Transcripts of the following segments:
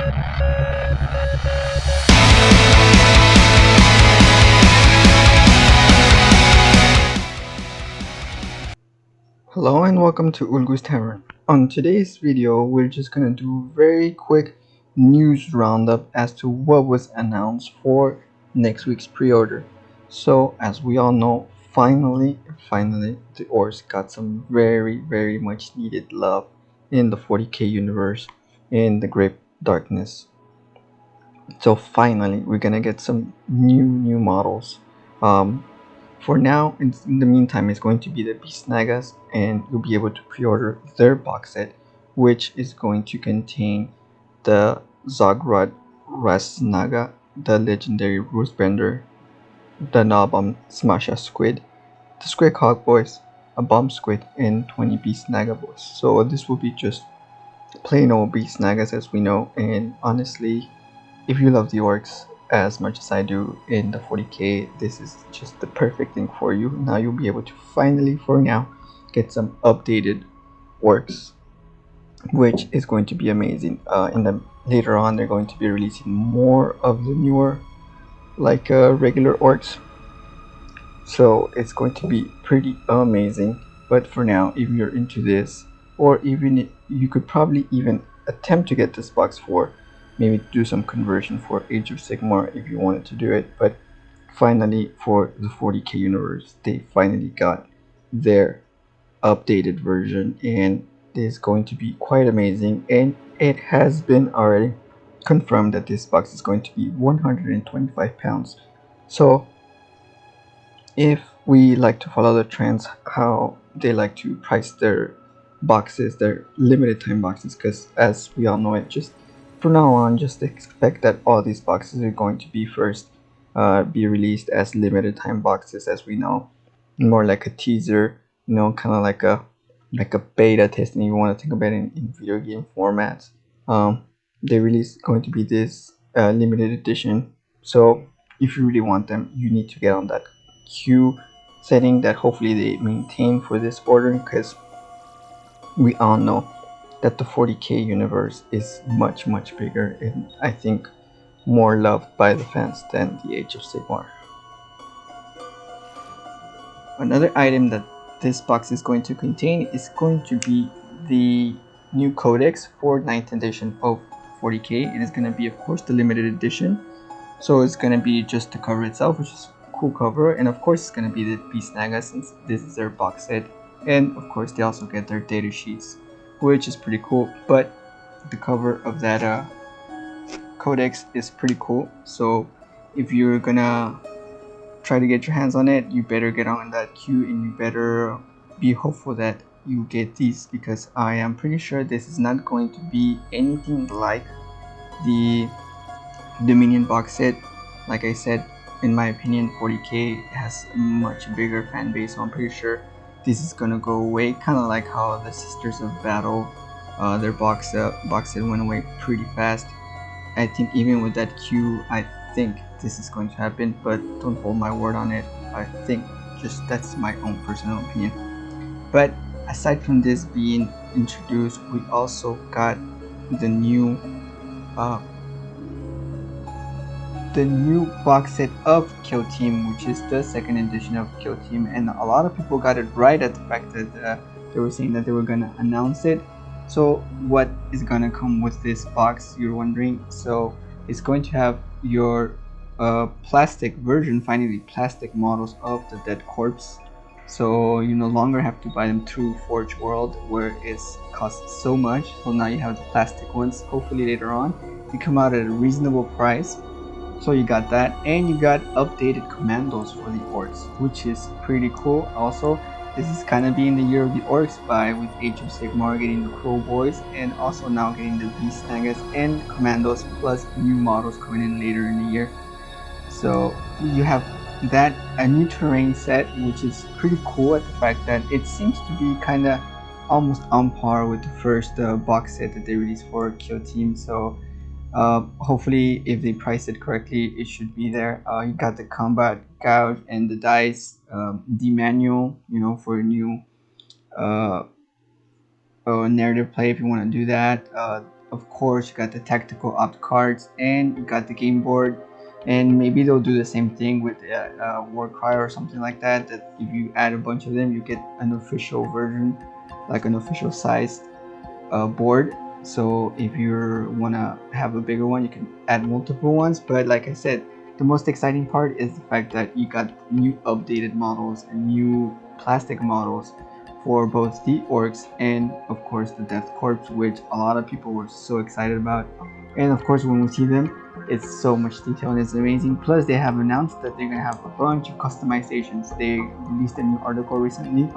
Hello and welcome to Ulgu's Tavern. On today's video, we're just gonna do a very quick news roundup as to what was announced for next week's pre-order. So, as we all know, finally, the orks got some very much needed love in the 40k universe in the Great Darkness. So finally, we're gonna get some new models. For now, in the meantime, it's going to be the Beast Nagas, and you'll be able to pre-order their box set, which is going to contain the Zogrod Ras Naga, the legendary Roostbender, the Nabom Smasha Squid, the Squid Hog Boys, a Bomb Squid, and 20 Beast Naga Boys. So this will be just plain old Beast Nagas as we know, and honestly, if you love the orks as much as I do in the 40k, this is just the perfect thing for you. Now you'll be able to finally, for now, get some updated orks, which is going to be amazing. Later on, they're going to be releasing more of the newer, regular orks. So it's going to be pretty amazing. But for now, if you're into this, or even you could probably even attempt to get this box for maybe do some conversion for Age of Sigmar if you wanted to do it. But finally, for the 40k universe, they finally got their updated version, and it is going to be quite amazing. And it has been already confirmed that this box is going to be 125 pounds. So if we like to follow the trends, how they like to price their boxes, their limited time boxes, because as we all know it, just from now on, just expect that all these boxes are going to be first be released as limited time boxes, as we know, more like a teaser, kind of like a beta testing. You want to think about it in video game formats. They release going to be this limited edition. So if you really want them, you need to get on that queue setting that hopefully they maintain for this ordering, because we all know that the 40k universe is much bigger and I think more loved by the fans than the Age of Sigmar. Another item that this box is going to contain is going to be the new codex for 9th edition of 40k. It is going to be, of course, the limited edition. So it's going to be just the cover itself, which is a cool cover, and of course it's going to be the Beast Naga since this is their box set, and of course they also get their data sheets, which is pretty cool. But the cover of that codex is pretty cool, so if you're gonna try to get your hands on it, you better get on that queue and you better be hopeful that you get these, because I am pretty sure this is not going to be anything like the Dominion box set. Like I said, in my opinion, 40k has a much bigger fan base, so I'm pretty sure this is gonna go away, kind of like how the Sisters of Battle, their box set went away pretty fast. I think even with that queue, I think this is going to happen, but don't hold my word on it. I think just that's my own personal opinion. But aside from this being introduced, we also got the new box set of Kill Team, which is the 2nd edition of Kill Team, and a lot of people got it right at the fact that they were saying that they were gonna announce it. So what is gonna come with this box, you're wondering? So it's going to have your plastic version, finally plastic models of the Death Korps. So you no longer have to buy them through Forge World, where it costs so much. So now you have the plastic ones. Hopefully later on they come out at a reasonable price. So you got that, and you got updated commandos for the orks, which is pretty cool. Also, this is kind of being the year of the orks with Age of Sigmar getting the Crow Boys, and also now getting the Beast Nagas and commandos, plus new models coming in later in the year. So you have that, a new terrain set, which is pretty cool at the fact that it seems to be kind of almost on par with the first box set that they released for Kill Team. So hopefully if they price it correctly, it should be there. You got the combat gouge and the dice, the manual, for a new narrative play if you want to do that. of course, you got the tactical opt cards, and you got the game board. And maybe they'll do the same thing with Warcry or something like that. That if you add a bunch of them, you get an official version, like an official sized board. So if you wanna have a bigger one, you can add multiple ones. But like I said, the most exciting part is the fact that you got new updated models and new plastic models for both the orcs and of course the Death Korps, which a lot of people were so excited about. And of course, when we see them, it's so much detail and it's amazing. Plus, they have announced that they're gonna have a bunch of customizations. They released a new article recently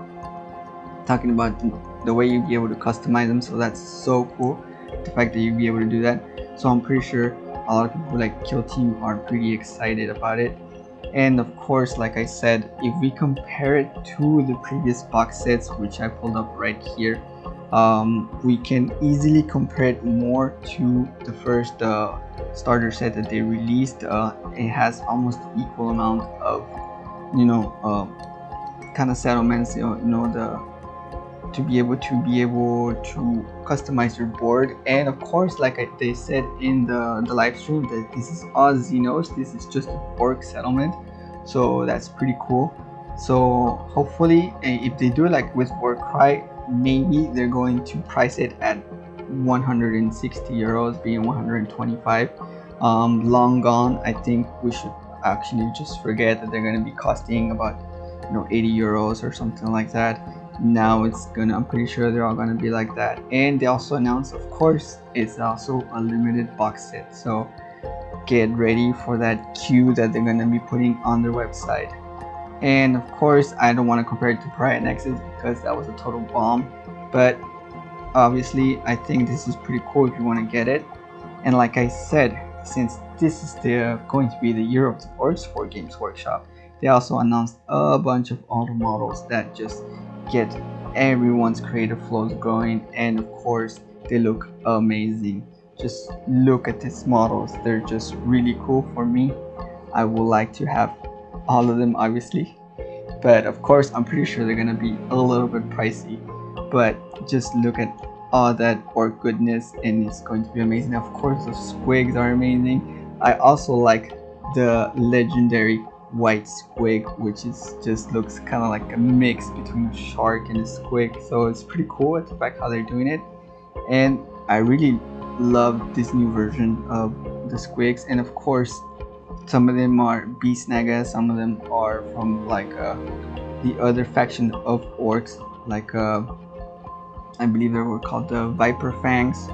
talking about the way you'd be able to customize them, so that's so cool, the fact that you'd be able to do that. So I'm pretty sure a lot of people like Kill Team are pretty excited about it. And of course, like I said, if we compare it to the previous box sets, which I pulled up right here, we can easily compare it more to the first starter set that they released. It has almost equal amount of kind of settlements, the to be able to customize your board. And of course, like they said in the live stream, that this is all Xenos, this is just an orc settlement, so that's pretty cool. So hopefully, if they do it like with Warcry, maybe they're going to price it at 160 euros, being 125. Long gone, I think we should actually just forget that they're going to be costing about 80 euros or something like that. Now I'm pretty sure they're all gonna be like that. And they also announced, of course, it's also a limited box set, so get ready for that queue that they're gonna be putting on their website. And of course, I don't want to compare it to Pride Nexus because that was a total bomb, but obviously I think this is pretty cool if you want to get it. And like I said, since this is going to be the year of the orcs for Games Workshop, they also announced a bunch of auto models that just get everyone's creative flows going. And of course, they look amazing. Just look at these models, they're just really cool. For me, I would like to have all of them, obviously, but of course I'm pretty sure they're gonna be a little bit pricey. But just look at all that orc goodness, and it's going to be amazing. Of course, the squigs are amazing. I also like the legendary white squig, which just looks kind of like a mix between a shark and a squig, so it's pretty cool at the fact how they're doing it. And I really love this new version of the squigs. And of course, some of them are beast nagas, some of them are from like the other faction of orcs, like I believe they were called the Viper Fangs.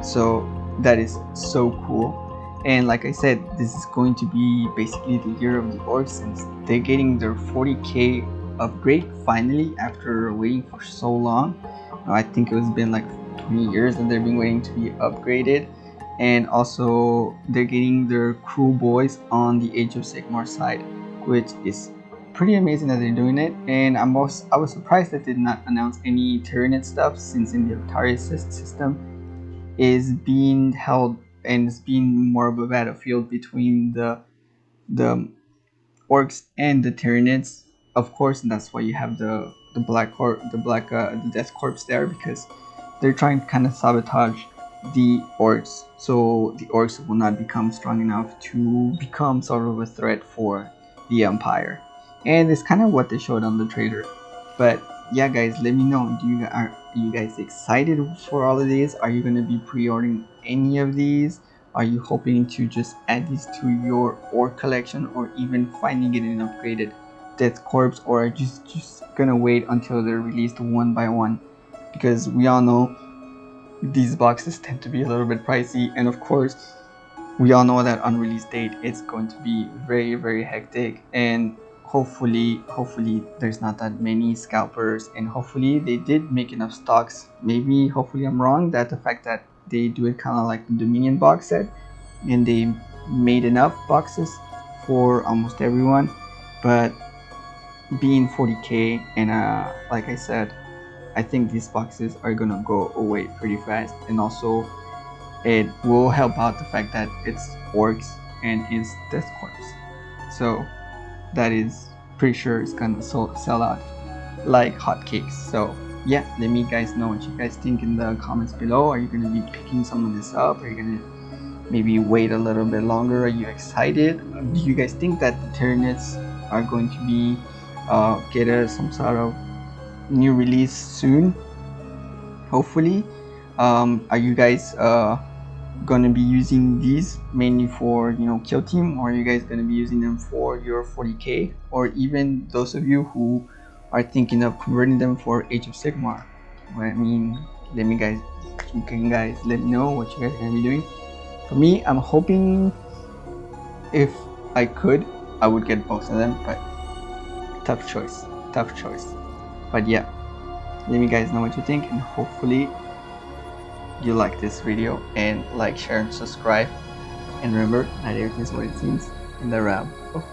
So that is so cool. And like I said, this is going to be basically the year of the orcs, since they're getting their 40k upgrade finally after waiting for so long. I think it's been like 20 years that they've been waiting to be upgraded. And also they're getting their crew boys on the Age of Sigmar side, which is pretty amazing that they're doing it. And I was surprised that they did not announce any Tyranid stuff, since in the Atari system is being held and it's being more of a battlefield between the orcs and the Tyranids, of course. And that's why you have the Death Korps there, because they're trying to kind of sabotage the orcs, so the orcs will not become strong enough to become sort of a threat for the Empire. And it's kind of what they showed on the trailer. But yeah, guys, let me know, are you guys excited for all of these? Are you going to be pre-ordering any of these? Are you hoping to just add these to your orc collection, or even finding it in upgraded Death Korps, or are you just gonna wait until they're released one by one? Because we all know these boxes tend to be a little bit pricey, and of course we all know that on release date it's going to be very, very hectic. And hopefully there's not that many scalpers, and hopefully they did make enough stocks. Maybe, hopefully I'm wrong, that the fact that they do it kind of like the Dominion box set, and they made enough boxes for almost everyone. But being 40k, and like I said, I think these boxes are gonna go away pretty fast. And also it will help out the fact that it's orcs and it's Death Korps, so that is pretty sure it's gonna sell out like hotcakes. So yeah, let me guys know what you guys think in the comments below. Are you going to be picking some of this up? Are you going to maybe wait a little bit longer? Are you excited? Do you guys think that the Tyranids are going to be get some sort of new release soon? Hopefully. Are you guys gonna be using these mainly for kill team, or are you guys gonna be using them for your 40k, or even those of you who are thinking of converting them for Age of Sigmar? Well, I mean, you can guys let me know what you guys are gonna be doing. For me, I'm hoping if I could, I would get both of them, but tough choice, tough choice. But yeah, let me guys know what you think, and hopefully you like this video, and like, share, and subscribe. And remember, not everything is what it seems in the realm of